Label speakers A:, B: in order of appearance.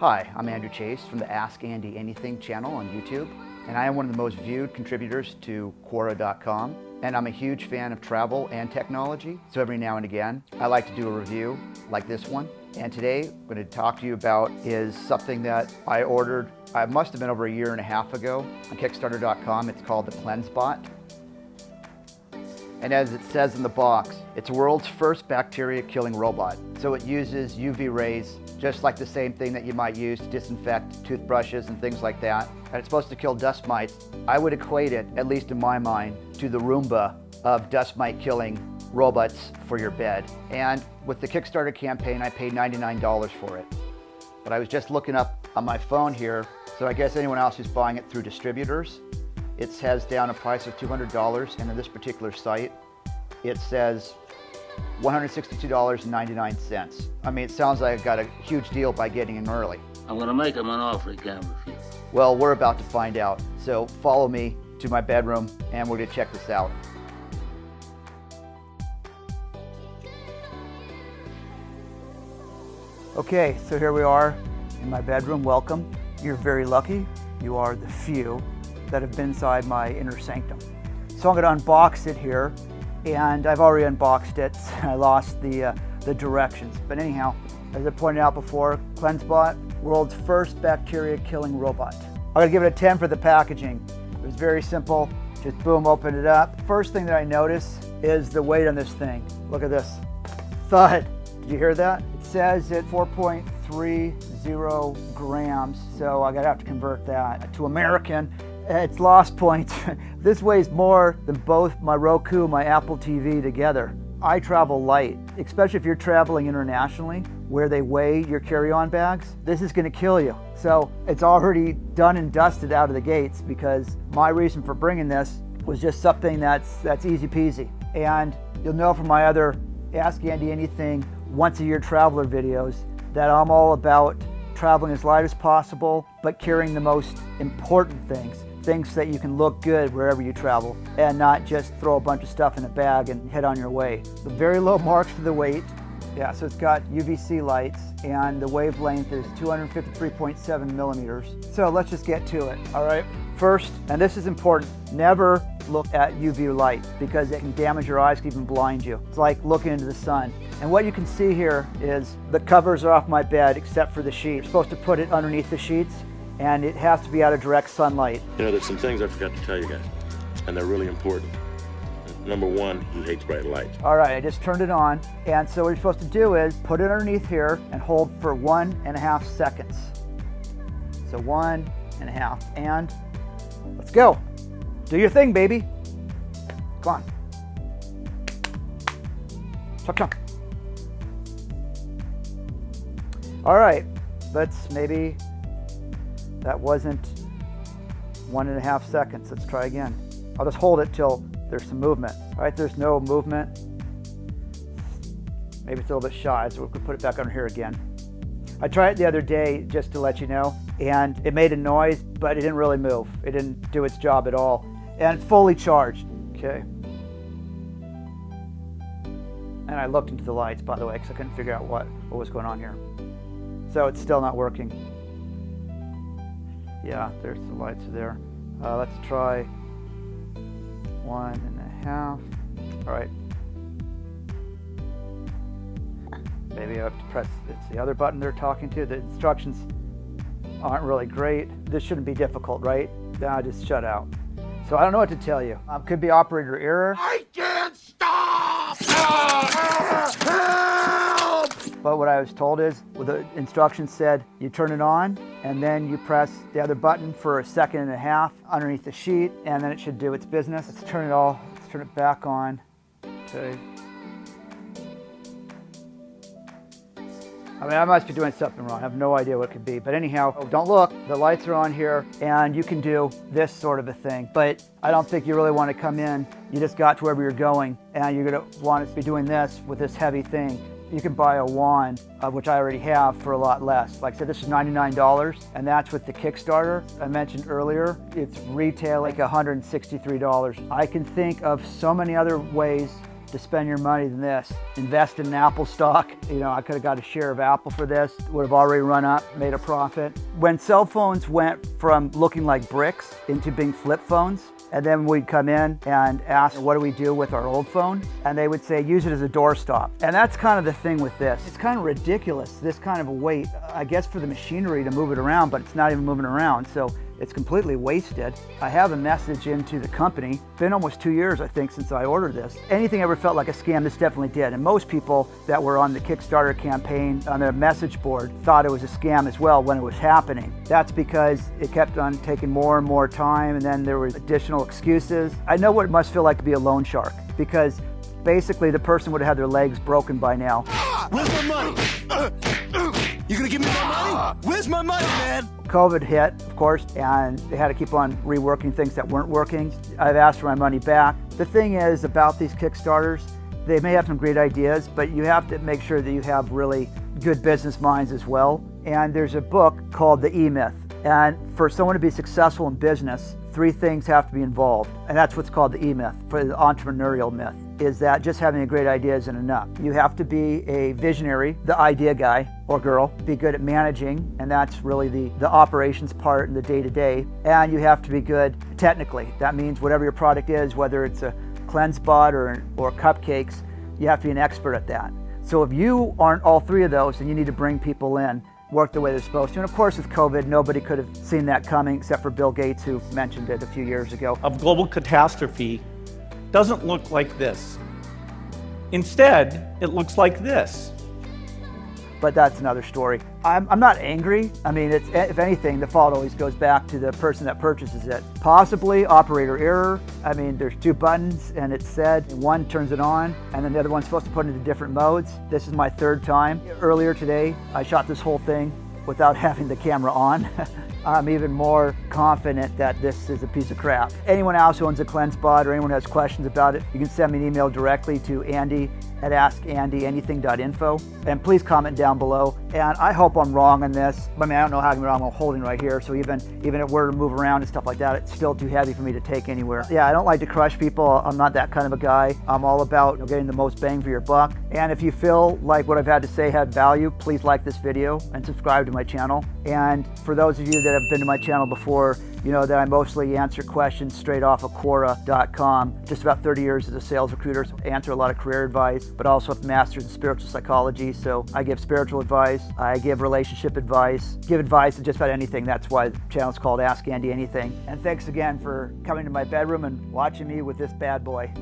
A: Hi, I'm Andrew Chase from the Ask Andy Anything channel on YouTube, and I am one of the most viewed contributors to Quora.com, and I'm a huge fan of travel and technology, so every now and again I like to do a review like this one. And today I'm going to talk to you about is something that I ordered, I must have been over a year and a half ago on Kickstarter.com. It's called the Cleansebot. And as it says in the box, it's the world's first bacteria-killing robot. So it uses UV rays, just like the same thing that you might use to disinfect toothbrushes and things like that. And it's supposed to kill dust mites. I would equate it, at least in my mind, to the Roomba of dust mite killing robots for your bed. And with the Kickstarter campaign, I paid $99 for it. But I was just looking up on my phone here, so I guess anyone else who's buying it through distributors, it has down a price of $200, and on this particular site, it says $162.99. I mean, it sounds like I got a huge deal by getting in early.
B: I'm gonna make him an offer he can't refuse.
A: Well, we're about to find out. So follow me to my bedroom, and we're gonna check this out. Okay, so here we are in my bedroom. Welcome. You're very lucky. You are the few that have been inside my inner sanctum. So I'm going to unbox it here, and I've already unboxed it. I lost the directions. But anyhow, as I pointed out before, Cleansebot, world's first bacteria-killing robot. I'm going to give it a 10 for the packaging. It was very simple. Just boom, open it up. First thing that I notice is the weight on this thing. Look at this. Thud. Did you hear that? It says it's 4.30 grams, so I gotta have to convert that to American. It's lost points. This weighs more than both my Roku and my Apple TV together. I travel light, especially if you're traveling internationally where they weigh your carry-on bags. This is gonna kill you. So it's already done and dusted out of the gates because my reason for bringing this was just something that's easy peasy. And you'll know from my other Ask Andy Anything once a year traveler videos that I'm all about traveling as light as possible, but carrying the most important things that you can look good wherever you travel, and not just throw a bunch of stuff in a bag and head on your way. The very low marks for the weight. Yeah, so it's got UVC lights, and the wavelength is 253.7 millimeters. So let's just get to it, all right? First, and this is important, never look at UV light because it can damage your eyes, can even blind you. It's like looking into the sun. And what you can see here is the covers are off my bed except for the sheet. You're supposed to put it underneath the sheets, and it has to be out of direct sunlight.
C: You know, there's some things I forgot to tell you guys, and they're really important. Number one, he hates bright lights.
A: All right, I just turned it on. And so what you're supposed to do is put it underneath here and hold for 1.5 seconds. So 1.5, and let's go. Do your thing, baby. Come on. Chop, chop. All right, maybe that wasn't 1.5 seconds. Let's try again. I'll just hold it till there's some movement. All right, there's no movement. Maybe it's a little bit shy, so we'll put it back under here again. I tried it the other day just to let you know, and it made a noise, but it didn't really move. It didn't do its job at all. And fully charged. Okay. And I looked into the lights, by the way, because I couldn't figure out what was going on here. So it's still not working. Yeah, there's the lights are there. Let's try 1.5. All right. Maybe I have to press, it's the other button they're talking to. The instructions aren't really great. This shouldn't be difficult, right? Now just shut out. So I don't know what to tell you. Could be operator error.
B: I can't stop!
A: Help! But what I was told is, well, the instructions said you turn it on, and then you press the other button for 1.5 seconds underneath the sheet, and then it should do its business. Let's turn it back on. Okay. I mean, I must be doing something wrong. I have no idea what it could be. But anyhow, don't look. The lights are on here, and you can do this sort of a thing. But I don't think you really want to come in. You just got to wherever you're going, and you're going to want to be doing this with this heavy thing. You can buy a wand, which I already have, for a lot less. Like I said, this is $99, and that's with the Kickstarter I mentioned earlier. It's retail like $163. I can think of so many other ways to spend your money than this. Invest in Apple stock. You know, I could have got a share of Apple for this. Would have already run up, made a profit. When cell phones went from looking like bricks into being flip phones, and then we'd come in and ask, what do we do with our old phone? And they would say, use it as a doorstop. And that's kind of the thing with this. It's kind of ridiculous, this kind of a weight, I guess for the machinery to move it around, but it's not even moving around. So it's completely wasted. I have a message into the company. It's been almost 2 years, I think, since I ordered this. Anything ever felt like a scam, this definitely did. And most people that were on the Kickstarter campaign on their message board thought it was a scam as well when it was happening. That's because it kept on taking more and more time, and then there were additional excuses. I know what it must feel like to be a loan shark, because basically the person would have had their legs broken by now.
D: Where's my money? You gonna give me my money? Where's my money, man?
A: COVID hit, of course, and they had to keep on reworking things that weren't working. I've asked for my money back. The thing is about these Kickstarters, they may have some great ideas, but you have to make sure that you have really good business minds as well. And there's a book called The E-Myth. And for someone to be successful in business, 3 things have to be involved. And that's what's called the E-Myth, for the entrepreneurial myth, is that just having a great idea isn't enough. You have to be a visionary, the idea guy or girl, be good at managing, and that's really the operations part and the day-to-day. And you have to be good technically. That means whatever your product is, whether it's a Cleansebot or cupcakes, you have to be an expert at that. So if you aren't all 3 of those, then you need to bring people in, work the way they're supposed to. And of course with COVID, nobody could have seen that coming except for Bill Gates, who mentioned it a few years ago.
E: Of global catastrophe doesn't look like this. Instead, it looks like this.
A: But that's another story. I'm not angry. I mean, it's, if anything, the fault always goes back to the person that purchases it. Possibly operator error. I mean, there's 2 buttons and it said one turns it on and then the other one's supposed to put it into different modes. This is my 3rd time. Earlier today, I shot this whole thing without having the camera on. I'm even more confident that this is a piece of crap. Anyone else who owns a Cleansebot or anyone who has questions about it, you can send me an email directly to andy@askandyanything.info. And please comment down below. And I hope I'm wrong on this. I mean, I don't know how I'm wrong. I'm holding right here. So even if it were to move around and stuff like that, it's still too heavy for me to take anywhere. Yeah, I don't like to crush people. I'm not that kind of a guy. I'm all about getting the most bang for your buck. And if you feel like what I've had to say had value, please like this video and subscribe to my channel. And for those of you that have been to my channel before, you know that I mostly answer questions straight off of Quora.com. Just about 30 years as a sales recruiter, so I answer a lot of career advice, but also have masters in spiritual psychology. So I give spiritual advice, I give relationship advice, give advice on just about anything. That's why the channel's called Ask Andy Anything. And thanks again for coming to my bedroom and watching me with this bad boy.